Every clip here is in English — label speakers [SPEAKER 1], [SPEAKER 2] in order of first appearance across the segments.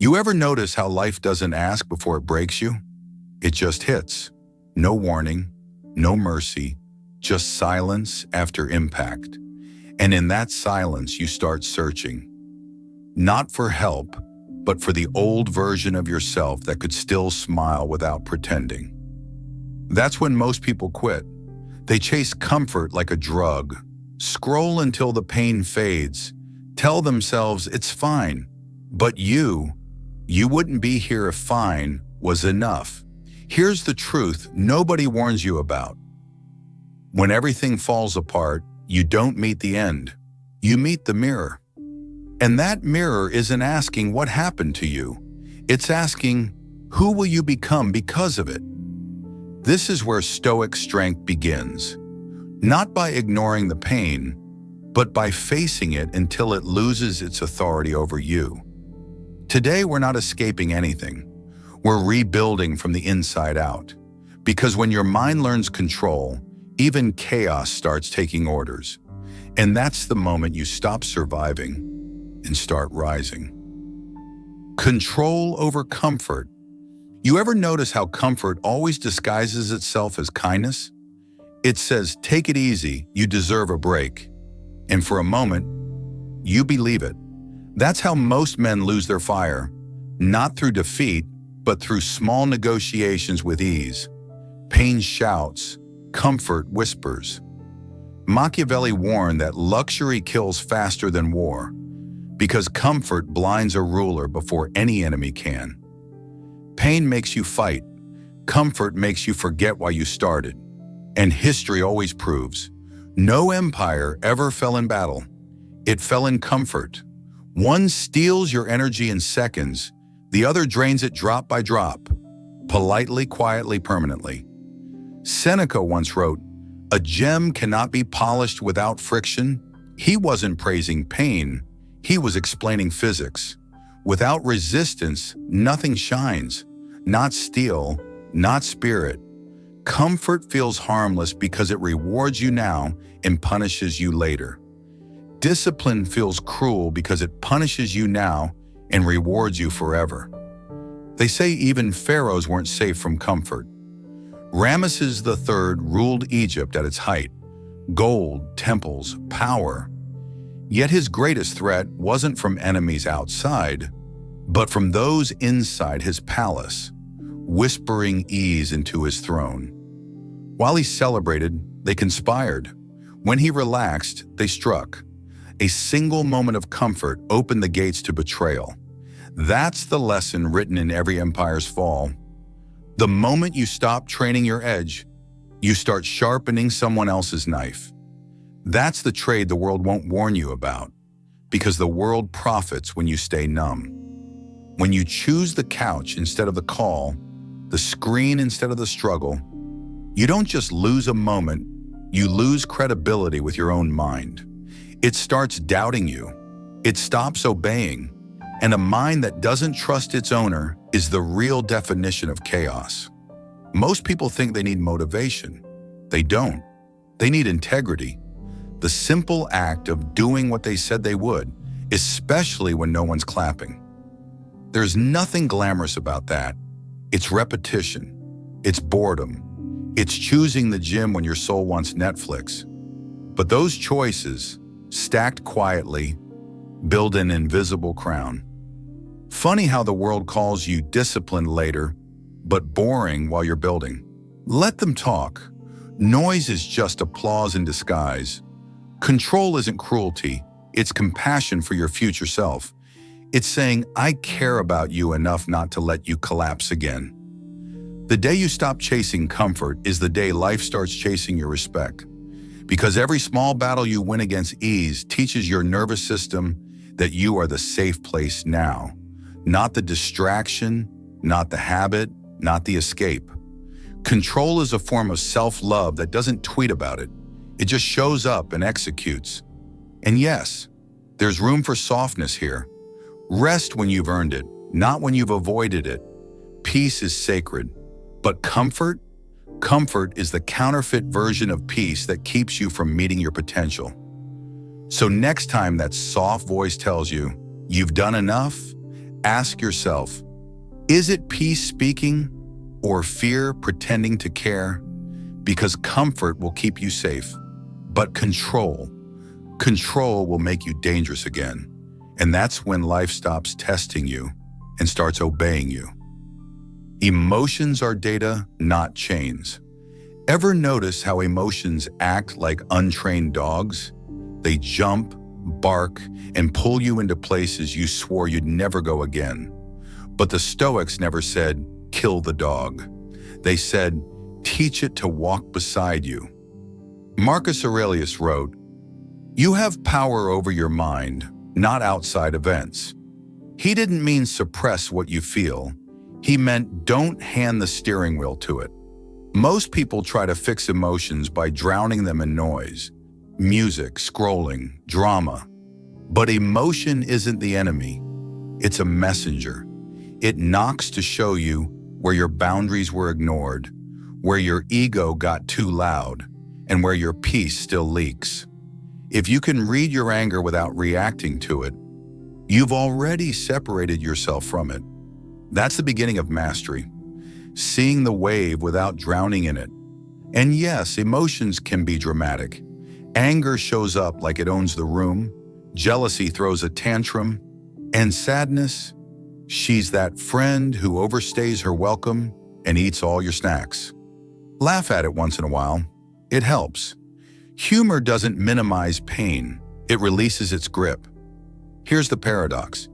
[SPEAKER 1] You ever notice how life doesn't ask before it breaks you? It just hits. No warning, no mercy, just silence after impact. And in that silence, you start searching. Not for help, but for the old version of yourself that could still smile without pretending. That's when most people quit. They chase comfort like a drug, scroll until the pain fades, tell themselves it's fine. But you wouldn't be here if fine was enough. Here's the truth nobody warns you about. When everything falls apart, you don't meet the end. You meet the mirror. And that mirror isn't asking what happened to you. It's asking, who will you become because of it? This is where Stoic strength begins. Not by ignoring the pain, but by facing it until it loses its authority over you. Today, we're not escaping anything. We're rebuilding from the inside out. Because when your mind learns control, even chaos starts taking orders. And that's the moment you stop surviving and start rising. Control over comfort. You ever notice how comfort always disguises itself as kindness? It says, take it easy, you deserve a break. And for a moment, you believe it. That's how most men lose their fire, not through defeat, but through small negotiations with ease. Pain shouts, comfort whispers. Machiavelli warned that luxury kills faster than war, because comfort blinds a ruler before any enemy can. Pain makes you fight. Comfort makes you forget why you started. And history always proves, no empire ever fell in battle. It fell in comfort. One steals your energy in seconds, the other drains it drop by drop, politely, quietly, permanently. Seneca once wrote, "A gem cannot be polished without friction." He wasn't praising pain, he was explaining physics. Without resistance, nothing shines. Not steel, not spirit. Comfort feels harmless because it rewards you now and punishes you later. Discipline feels cruel because it punishes you now and rewards you forever. They say even pharaohs weren't safe from comfort. Ramesses III ruled Egypt at its height. Gold, temples, power. Yet his greatest threat wasn't from enemies outside, but from those inside his palace, whispering ease into his throne. While he celebrated, they conspired. When he relaxed, they struck. A single moment of comfort opened the gates to betrayal. That's the lesson written in every empire's fall. The moment you stop training your edge, you start sharpening someone else's knife. That's the trade the world won't warn you about, because the world profits when you stay numb. When you choose the couch instead of the call, the screen instead of the struggle, you don't just lose a moment, you lose credibility with your own mind. It starts doubting you. It stops obeying. And a mind that doesn't trust its owner is the real definition of chaos. Most people think they need motivation. They don't. They need integrity. The simple act of doing what they said they would, especially when no one's clapping. There's nothing glamorous about that. It's repetition. It's boredom. It's choosing the gym when your soul wants Netflix. But those choices, stacked quietly, build an invisible crown. Funny how the world calls you disciplined later, but boring while you're building. Let them talk. Noise is just applause in disguise. Control isn't cruelty, it's compassion for your future self. It's saying, I care about you enough not to let you collapse again. The day you stop chasing comfort is the day life starts chasing your respect. Because every small battle you win against ease teaches your nervous system that you are the safe place now. Not the distraction, not the habit, not the escape. Control is a form of self-love that doesn't tweet about it. It just shows up and executes. And yes, there's room for softness here. Rest when you've earned it, not when you've avoided it. Peace is sacred. But comfort? Comfort is the counterfeit version of peace that keeps you from meeting your potential. So next time that soft voice tells you, you've done enough, Ask yourself, is it peace speaking or fear pretending to care? Because comfort will keep you safe, but control will make you dangerous again. And that's when life stops testing you and starts obeying you. Emotions are data, not chains. Ever notice how emotions act like untrained dogs? They jump, bark, and pull you into places you swore you'd never go again. But the Stoics never said, kill the dog. They said, teach it to walk beside you. Marcus Aurelius wrote, you have power over your mind, not outside events. He didn't mean suppress what you feel. He meant don't hand the steering wheel to it. Most people try to fix emotions by drowning them in noise, music, scrolling, drama. But emotion isn't the enemy. It's a messenger. It knocks to show you where your boundaries were ignored, where your ego got too loud, and where your peace still leaks. If you can read your anger without reacting to it, you've already separated yourself from it. That's the beginning of mastery, seeing the wave without drowning in it. And yes, emotions can be dramatic. Anger shows up like it owns the room, jealousy throws a tantrum, and sadness, she's that friend who overstays her welcome and eats all your snacks. Laugh at it once in a while. It helps. Humor doesn't minimize pain. It releases its grip. Here's the paradox.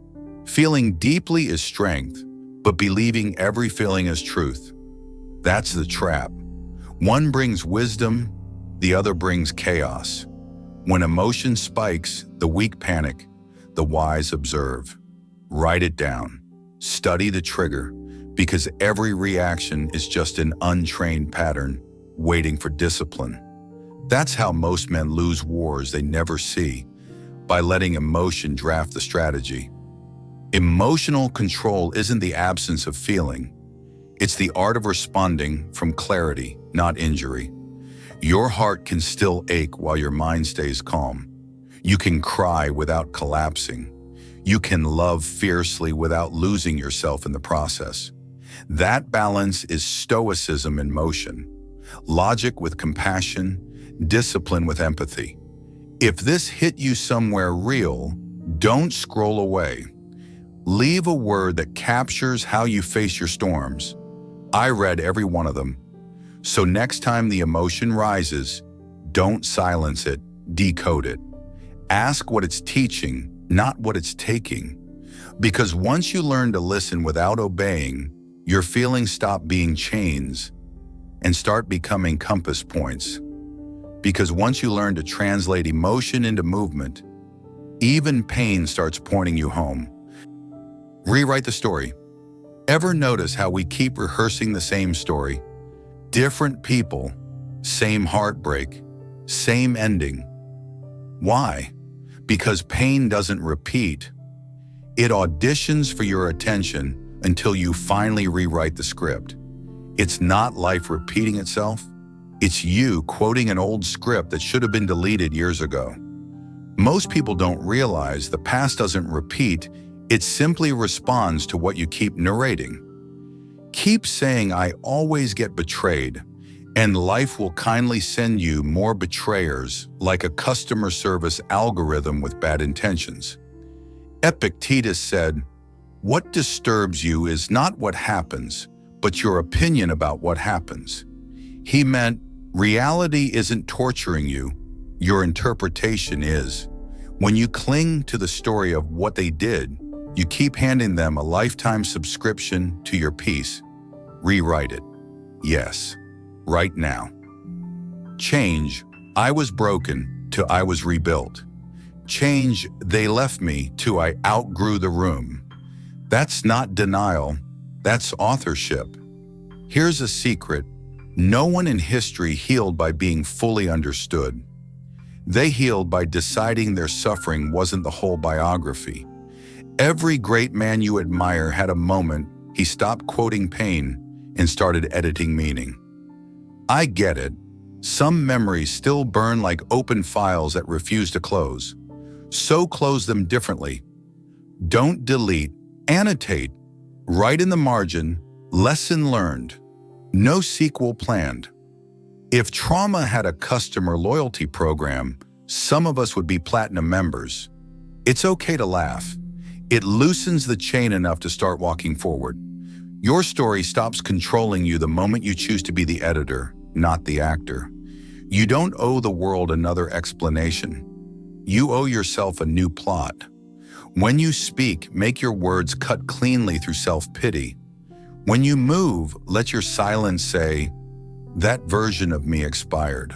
[SPEAKER 1] Feeling deeply is strength, but believing every feeling is truth. That's the trap. One brings wisdom, the other brings chaos. When emotion spikes, the weak panic, the wise observe. Write it down. Study the trigger, because every reaction is just an untrained pattern waiting for discipline. That's how most men lose wars they never see, by letting emotion draft the strategy. Emotional control isn't the absence of feeling. It's the art of responding from clarity, not injury. Your heart can still ache while your mind stays calm. You can cry without collapsing. You can love fiercely without losing yourself in the process. That balance is Stoicism in motion. Logic with compassion, discipline with empathy. If this hit you somewhere real, don't scroll away. Leave a word that captures how you face your storms. I read every one of them. So next time the emotion rises, don't silence it, decode it. Ask what it's teaching, not what it's taking. Because once you learn to listen without obeying, your feelings stop being chains and start becoming compass points. Because once you learn to translate emotion into movement, even pain starts pointing you home. Rewrite the story. Ever notice how we keep rehearsing the same story? Different people, same heartbreak, same ending. Why? Because pain doesn't repeat. It auditions for your attention until you finally rewrite the script. It's not life repeating itself. It's you quoting an old script that should have been deleted years ago. Most people don't realize the past doesn't repeat. It simply responds to what you keep narrating. Keep saying, I always get betrayed, and life will kindly send you more betrayers like a customer service algorithm with bad intentions. Epictetus said, what disturbs you is not what happens, but your opinion about what happens. He meant, reality isn't torturing you, your interpretation is. When you cling to the story of what they did, you keep handing them a lifetime subscription to your peace. Rewrite it. Yes, right now. Change, I was broken, to I was rebuilt. Change, they left me, to I outgrew the room. That's not denial, that's authorship. Here's a secret. No one in history healed by being fully understood. They healed by deciding their suffering wasn't the whole biography. Every great man you admire had a moment he stopped quoting pain and started editing meaning. I get it. Some memories still burn like open files that refuse to close. So close them differently. Don't delete, Annotate, write in the margin, lesson learned, no sequel planned. If trauma had a customer loyalty program, some of us would be platinum members. It's okay to laugh. It loosens the chain enough to start walking forward. Your story stops controlling you the moment you choose to be the editor, not the actor. You don't owe the world another explanation. You owe yourself a new plot. When you speak, make your words cut cleanly through self-pity. When you move, let your silence say, "That version of me expired."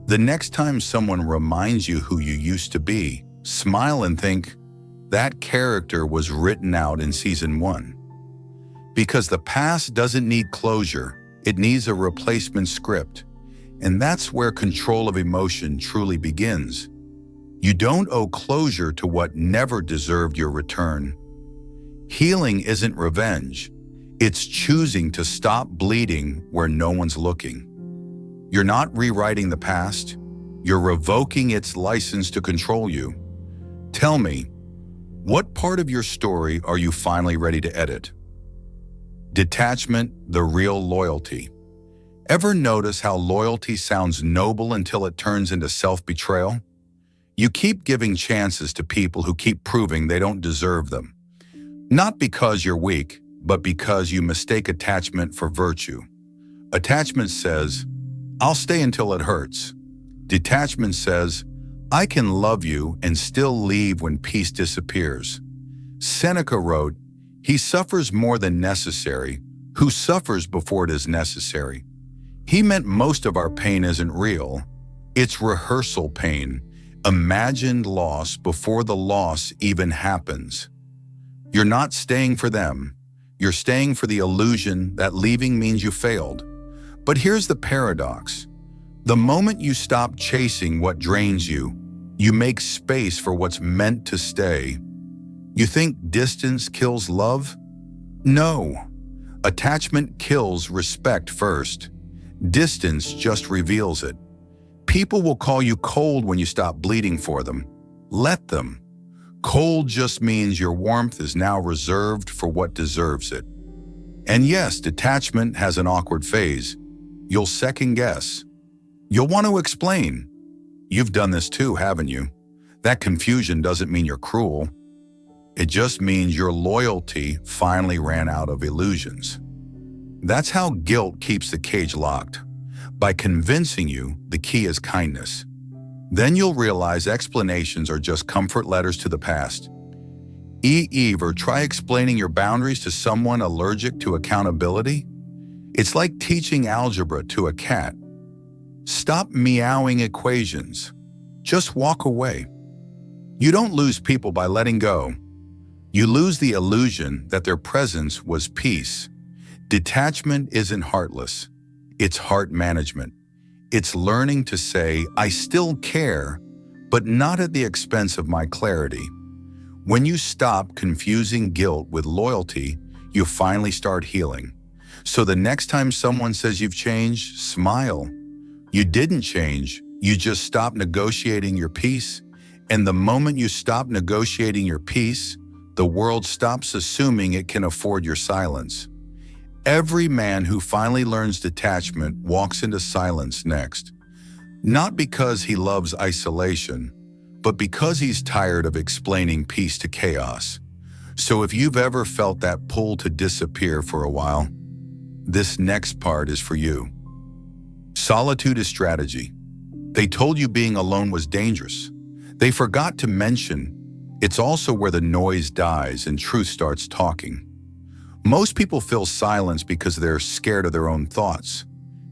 [SPEAKER 1] The next time someone reminds you who you used to be, smile and think, "That character was written out in season 1." Because the past doesn't need closure, it needs a replacement script. And that's where control of emotion truly begins. You don't owe closure to what never deserved your return. Healing isn't revenge. It's choosing to stop bleeding where no one's looking. You're not rewriting the past. You're revoking its license to control you. Tell me, what part of your story are you finally ready to edit? Detachment, the real loyalty. Ever notice how loyalty sounds noble until it turns into self-betrayal? You keep giving chances to people who keep proving they don't deserve them. Not because you're weak, but because you mistake attachment for virtue. Attachment says, "I'll stay until it hurts." Detachment says, "I can love you and still leave when peace disappears." Seneca wrote, "He suffers more than necessary, who suffers before it is necessary." He meant most of our pain isn't real. It's rehearsal pain, imagined loss before the loss even happens. You're not staying for them. You're staying for the illusion that leaving means you failed. But here's the paradox. The moment you stop chasing what drains you, you make space for what's meant to stay. You think distance kills love? No. Attachment kills respect first. Distance just reveals it. People will call you cold when you stop bleeding for them. Let them. Cold just means your warmth is now reserved for what deserves it. And yes, detachment has an awkward phase. You'll second guess. You'll want to explain. You've done this too, haven't you? That confusion doesn't mean you're cruel. It just means your loyalty finally ran out of illusions. That's how guilt keeps the cage locked. By convincing you the key is kindness. Then you'll realize explanations are just comfort letters to the past. Ever try explaining your boundaries to someone allergic to accountability? It's like teaching algebra to a cat. Stop meowing equations. Just walk away. You don't lose people by letting go. You lose the illusion that their presence was peace. Detachment isn't heartless. It's heart management. It's learning to say, "I still care, but not at the expense of my clarity." When you stop confusing guilt with loyalty, you finally start healing. So the next time someone says you've changed, smile. You didn't change, you just stopped negotiating your peace. And the moment you stop negotiating your peace, the world stops assuming it can afford your silence. Every man who finally learns detachment walks into silence next. Not because he loves isolation, but because he's tired of explaining peace to chaos. So if you've ever felt that pull to disappear for a while, this next part is for you. Solitude is strategy. They told you being alone was dangerous. They forgot to mention it's also where the noise dies and truth starts talking. Most people feel silence because they're scared of their own thoughts.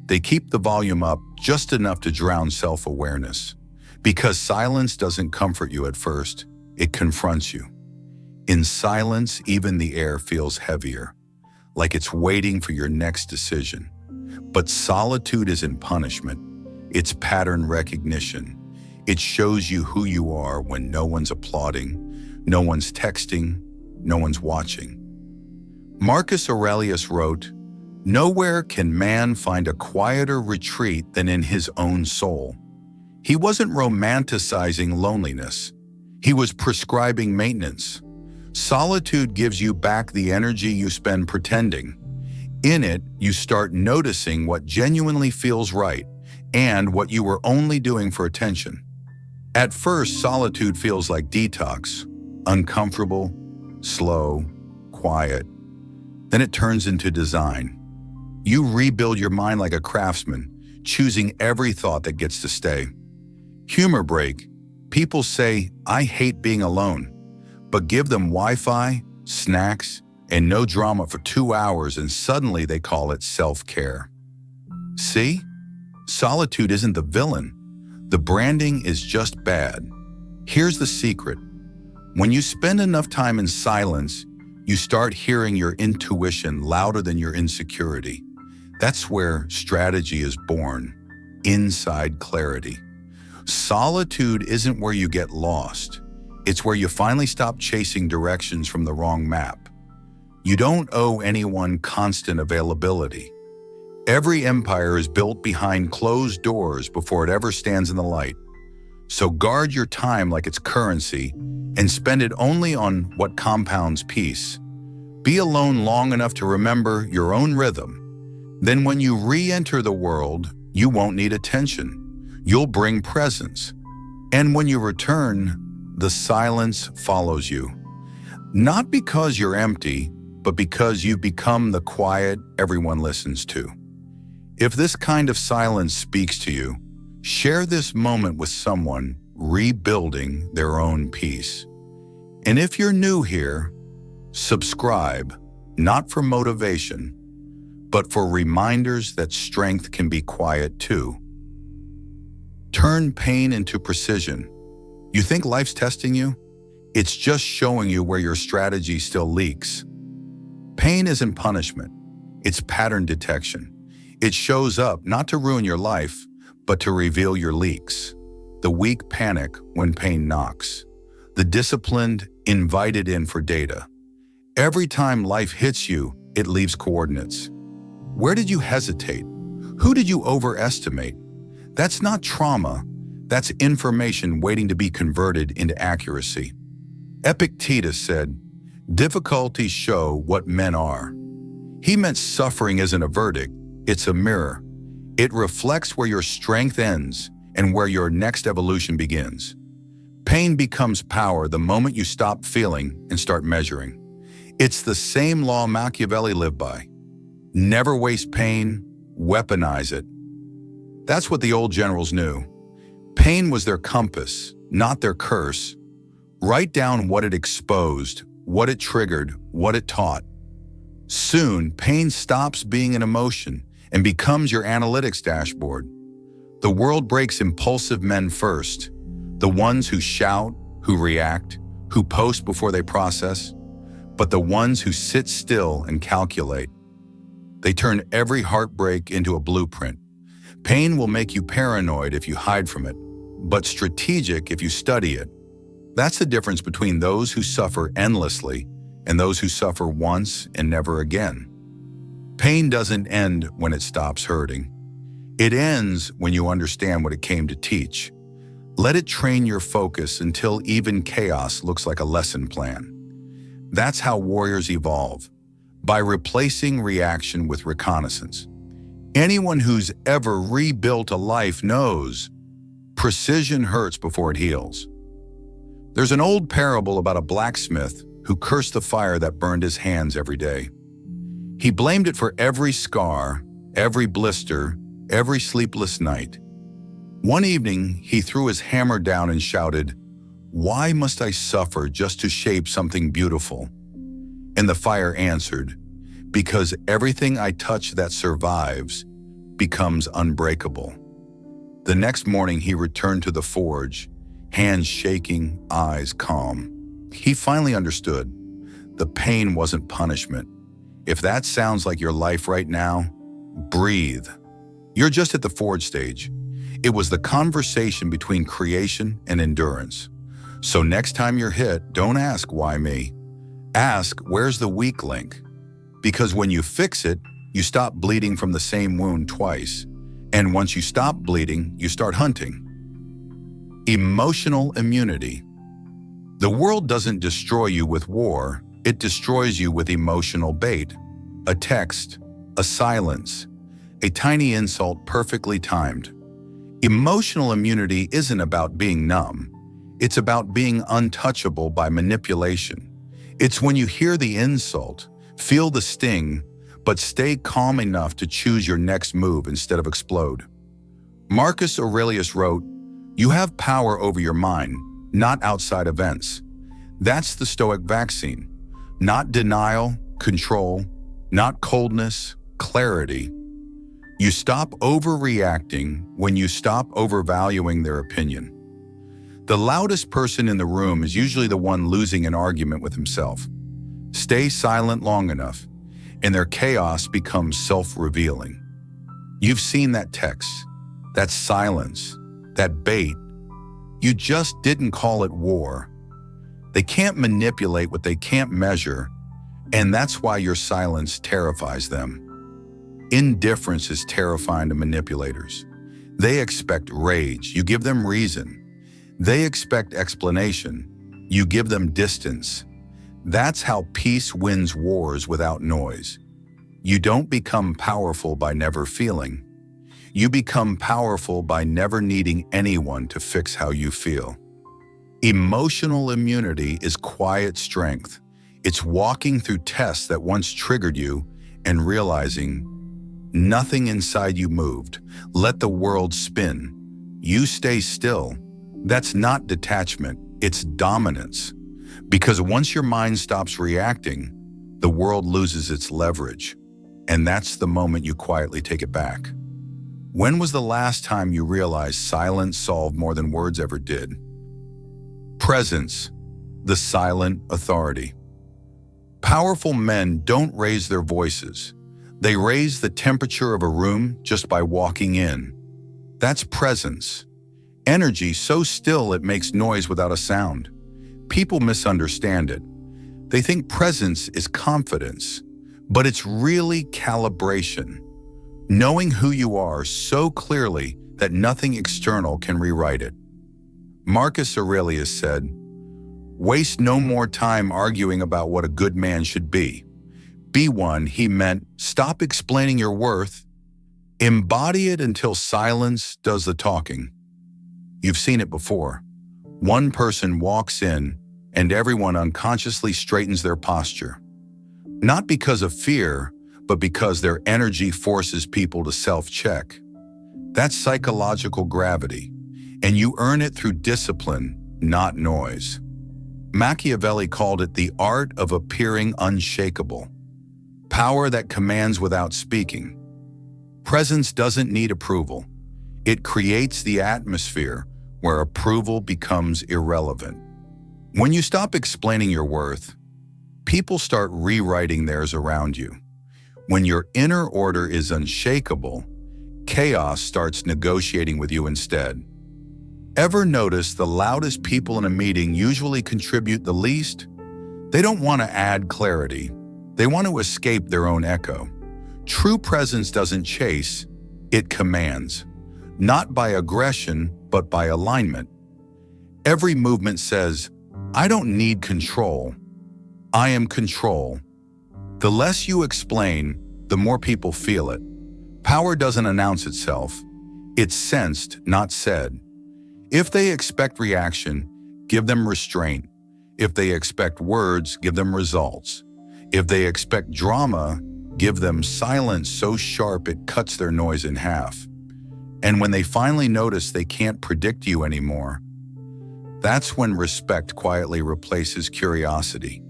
[SPEAKER 1] They keep the volume up just enough to drown self-awareness. Because silence doesn't comfort you at first, it confronts you. In silence, even the air feels heavier, like it's waiting for your next decision. But solitude isn't punishment, it's pattern recognition. It shows you who you are when no one's applauding, no one's texting, no one's watching. Marcus Aurelius wrote, "Nowhere can man find a quieter retreat than in his own soul." He wasn't romanticizing loneliness. He was prescribing maintenance. Solitude gives you back the energy you spend pretending. In it, you start noticing what genuinely feels right and what you were only doing for attention. At first, solitude feels like detox, uncomfortable, slow, quiet. Then it turns into design. You rebuild your mind like a craftsman, choosing every thought that gets to stay. Humor break. People say, "I hate being alone," but give them Wi-Fi, snacks, and no drama for 2 hours and suddenly they call it self-care. See? Solitude isn't the villain. The branding is just bad. Here's the secret. When you spend enough time in silence, you start hearing your intuition louder than your insecurity. That's where strategy is born, inside clarity. Solitude isn't where you get lost. It's where you finally stop chasing directions from the wrong map. You don't owe anyone constant availability. Every empire is built behind closed doors before it ever stands in the light. So guard your time like it's currency and spend it only on what compounds peace. Be alone long enough to remember your own rhythm. Then when you re-enter the world, you won't need attention. You'll bring presence. And when you return, the silence follows you. Not because you're empty, but because you've become the quiet everyone listens to. If this kind of silence speaks to you, share this moment with someone rebuilding their own peace. And if you're new here, subscribe, not for motivation, but for reminders that strength can be quiet too. Turn pain into precision. You think life's testing you? It's just showing you where your strategy still leaks. Pain isn't punishment, it's pattern detection. It shows up not to ruin your life, but to reveal your leaks. The weak panic when pain knocks. The disciplined invited in for data. Every time life hits you, it leaves coordinates. Where did you hesitate? Who did you overestimate? That's not trauma, that's information waiting to be converted into accuracy. Epictetus said, "Difficulties show what men are." He meant suffering isn't a verdict, it's a mirror. It reflects where your strength ends and where your next evolution begins. Pain becomes power the moment you stop feeling and start measuring. It's the same law Machiavelli lived by. Never waste pain, weaponize it. That's what the old generals knew. Pain was their compass, not their curse. Write down what it exposed, what it triggered, what it taught. Soon, pain stops being an emotion and becomes your analytics dashboard. The world breaks impulsive men first, the ones who shout, who react, who post before they process, but the ones who sit still and calculate. They turn every heartbreak into a blueprint. Pain will make you paranoid if you hide from it, but strategic if you study it. That's the difference between those who suffer endlessly and those who suffer once and never again. Pain doesn't end when it stops hurting. It ends when you understand what it came to teach. Let it train your focus until even chaos looks like a lesson plan. That's how warriors evolve, by replacing reaction with reconnaissance. Anyone who's ever rebuilt a life knows precision hurts before it heals. There's an old parable about a blacksmith who cursed the fire that burned his hands every day. He blamed it for every scar, every blister, every sleepless night. One evening, he threw his hammer down and shouted, "Why must I suffer just to shape something beautiful?" And the fire answered, "Because everything I touch that survives becomes unbreakable." The next morning, he returned to the forge, hands shaking, eyes calm. He finally understood. The pain wasn't punishment. If that sounds like your life right now, breathe. You're just at the forge stage. It was the conversation between creation and endurance. So next time you're hit, don't ask, "Why me?" Ask, "Where's the weak link?" Because when you fix it, you stop bleeding from the same wound twice. And once you stop bleeding, you start hunting. Emotional immunity. The world doesn't destroy you with war, it destroys you with emotional bait. A text, a silence, a tiny insult perfectly timed. Emotional immunity isn't about being numb. It's about being untouchable by manipulation. It's when you hear the insult, feel the sting, but stay calm enough to choose your next move instead of explode. Marcus Aurelius wrote, "You have power over your mind, not outside events." That's the Stoic vaccine. Not denial, control, not coldness, clarity. You stop overreacting when you stop overvaluing their opinion. The loudest person in the room is usually the one losing an argument with himself. Stay silent long enough, and their chaos becomes self-revealing. You've seen that text, that silence, that bait. You just didn't call it war. They can't manipulate what they can't measure, and that's why your silence terrifies them. Indifference is terrifying to manipulators. They expect rage. You give them reason. They expect explanation. You give them distance. That's how peace wins wars without noise. You don't become powerful by never feeling. You become powerful by never needing anyone to fix how you feel. Emotional immunity is quiet strength. It's walking through tests that once triggered you and realizing nothing inside you moved. Let the world spin. You stay still. That's not detachment, it's dominance. Because once your mind stops reacting, the world loses its leverage. And that's the moment you quietly take it back. When was the last time you realized silence solved more than words ever did? Presence, the silent authority. Powerful men don't raise their voices. They raise the temperature of a room just by walking in. That's presence. Energy so still it makes noise without a sound. People misunderstand it. They think presence is confidence, but it's really calibration. Knowing who you are so clearly that nothing external can rewrite it. Marcus Aurelius said, "Waste no more time arguing about what a good man should be. Be one." He meant, stop explaining your worth. Embody it until silence does the talking. You've seen it before. One person walks in and everyone unconsciously straightens their posture. Not because of fear, but because their energy forces people to self-check. That's psychological gravity, and you earn it through discipline, not noise. Machiavelli called it the art of appearing unshakable. Power that commands without speaking. Presence doesn't need approval. It creates the atmosphere where approval becomes irrelevant. When you stop explaining your worth, people start rewriting theirs around you. When your inner order is unshakable, chaos starts negotiating with you instead. Ever notice the loudest people in a meeting usually contribute the least? They don't want to add clarity. They want to escape their own echo. True presence doesn't chase, it commands. Not by aggression, but by alignment. Every movement says, "I don't need control. I am control." The less you explain, the more people feel it. Power doesn't announce itself. It's sensed, not said. If they expect reaction, give them restraint. If they expect words, give them results. If they expect drama, give them silence so sharp it cuts their noise in half. And when they finally notice they can't predict you anymore, that's when respect quietly replaces curiosity.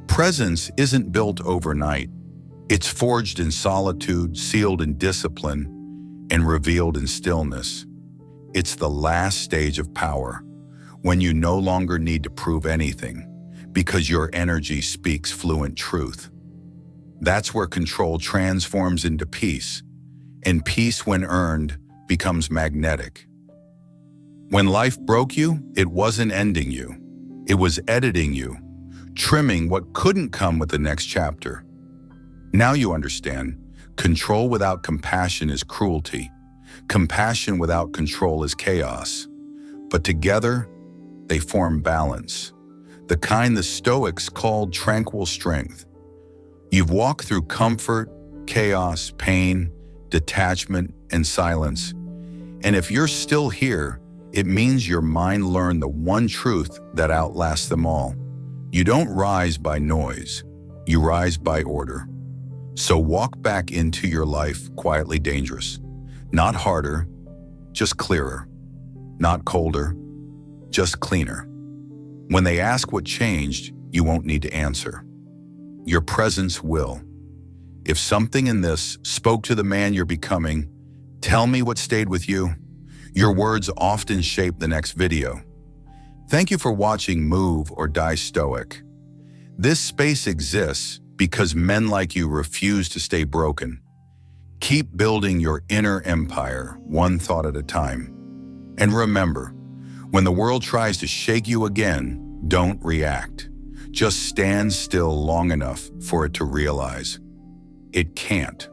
[SPEAKER 1] Presence isn't built overnight. It's forged in solitude, sealed in discipline, and revealed in stillness. It's the last stage of power, when you no longer need to prove anything, because your energy speaks fluent truth. That's where control transforms into peace, and peace, when earned, becomes magnetic. When life broke you, it wasn't ending you. It was editing you, trimming what couldn't come with the next chapter. Now you understand, control without compassion is cruelty. Compassion without control is chaos. But together, they form balance. the kind the Stoics called tranquil strength. You've walked through comfort, chaos, pain, detachment, and silence. And if you're still here, it means your mind learned the one truth that outlasts them all. You don't rise by noise, you rise by order. So walk back into your life quietly dangerous. Not harder, just clearer. Not colder, just cleaner. When they ask what changed, you won't need to answer. Your presence will. If something in this spoke to the man you're becoming, tell me what stayed with you. Your words often shape the next video. Thank you for watching Move or Die Stoic. This space exists because men like you refuse to stay broken. Keep building your inner empire, one thought at a time. And remember, when the world tries to shake you again, don't react. Just stand still long enough for it to realize it can't.